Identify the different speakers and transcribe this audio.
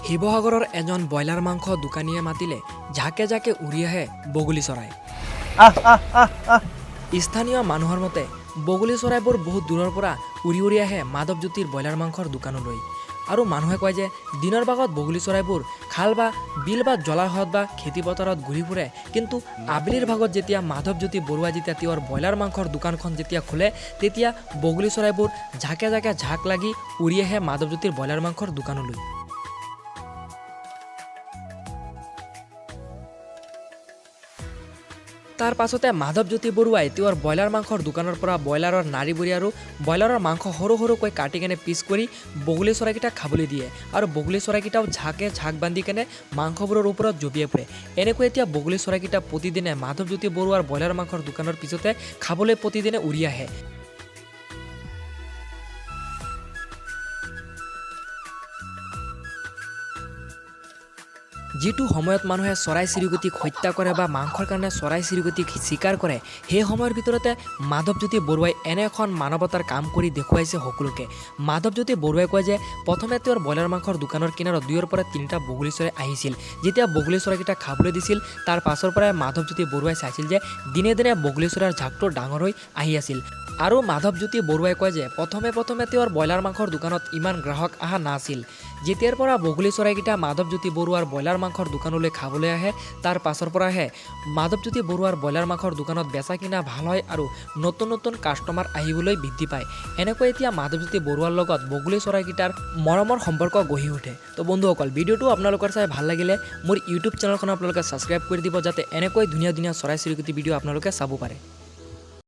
Speaker 1: শিৱসাগৰৰ এজন ব্ৰইলাৰ মাংস দোকানীয়ে মাতিলে ঝাকে ঝাকে উৰি আহে বগলী চৰাই। স্থানীয় মানুহৰ মতে বগলী চৰাইবোৰ বহুত দূৰৰ পৰা উৰি উৰি আহে মাধৱজ্যোতিৰ ব্ৰইলাৰ মাংসৰ দোকানলৈ। আৰু মানুহে কয় যে দিনৰ ভাগত বগলী চৰাইবোৰ খাল বা বিল বা জলাশয়ত বা খেতিপথাৰত ঘূৰি ফুৰে, কিন্তু আবেলিৰ ভাগত যেতিয়া মাধৱজ্যোতি বৰুৱাই যেতিয়া তেওঁৰ ব্ৰইলাৰ মাংসৰ দোকানখন যেতিয়া খোলে, তেতিয়া বগলী চৰাইবোৰ ঝাকে ঝাকে ঝাক লাগি উৰি আহে মাধৱজ্যোতিৰ ব্ৰইলাৰ মাংসৰ দোকানলৈ। তাৰ পাছতে মাধৱজ্যোতি বৰুৱাই তেওঁৰ ব্ৰইলাৰ মাংসৰ দোকানৰ পৰা ব্ৰইলাৰৰ নাড়ীবুৰি আৰু ব্ৰইলাৰৰ মাংস সৰু সৰুকৈ কাটি কেনে পিচ কৰি বগলী চৰাইকেইটাক খাবলৈ দিয়ে। আৰু বগলী চৰাইকেইটাও ঝাকে ঝাক বান্ধি কেনে মাংসবোৰৰ ওপৰত জঁপিয়াই ফুৰে। এনেকৈ এতিয়া বগলী চৰাইকেইটা প্ৰতিদিনে মাধৱজ্যোতি বৰুৱাৰ ব্ৰইলাৰ মাংসৰ দোকানৰ পিছতে খাবলৈ প্ৰতিদিনে উৰি আহে। যিটো সময়ত মানুহে চৰাই চিৰিকটিক হত্যা কৰে বা মাংসৰ কাৰণে চৰাই চিৰিকটিক চিকাৰ কৰে, সেই সময়ৰ ভিতৰতে মাধৱজ্যোতি বৰুৱাই এনে এখন মানৱতাৰ কাম কৰি দেখুৱাইছে সকলোকে। মাধৱজ্যোতি বৰুৱাই কয় যে প্ৰথমে তেওঁৰ ব্ৰইলাৰ মাংসৰ দোকানৰ কিনাৰত 2ৰ পৰা 3টা বগলী চৰাই আহিছিল। যেতিয়া বগলী চৰাইকেইটা খাবলৈ দিছিল, তাৰ পাছৰ পৰাই মাধৱজ্যোতি বৰুৱাই চাইছিল যে দিনে দিনে বগলী চৰাইৰ ঝাকটো ডাঙৰ হৈ আহি আছিল। আৰু মাধৱজ্যোতি বৰুৱাই কয় যে প্ৰথমে তেওঁৰ ব্ৰইলাৰ মাংসৰ দোকানত ইমান গ্ৰাহক অহা নাছিল। যেতিয়াৰ পৰা বগলী চৰাইকেইটা মাধৱজ্যোতি বৰুৱাৰ ব্ৰইলাৰ মাংসৰ দোকানলৈ খাবলৈ আহে, তাৰ পাছৰ পৰাহে মাধৱজ্যোতি বৰুৱাৰ ব্ৰইলাৰ মাংসৰ দোকানত বেচা কিনা ভাল হয় আৰু নতুন নতুন কাষ্টমাৰ আহিবলৈ বৃদ্ধি পায়। এনেকৈ এতিয়া মাধৱজ্যোতি বৰুৱাৰ লগত বগলী চৰাইকেইটাৰ মৰমৰ সম্পৰ্ক গঢ়ি উঠে। তো বন্ধুসকল, ভিডিঅ'টো আপোনালোকৰ চাই ভাল লাগিলে মোৰ ইউটিউব চেনেলখন আপোনালোকে ছাবস্ক্ৰাইব কৰি দিব, যাতে এনেকৈ ধুনীয়া ধুনীয়া চৰাই চিৰিকটি ভিডিঅ' আপোনালোকে চাব পাৰে।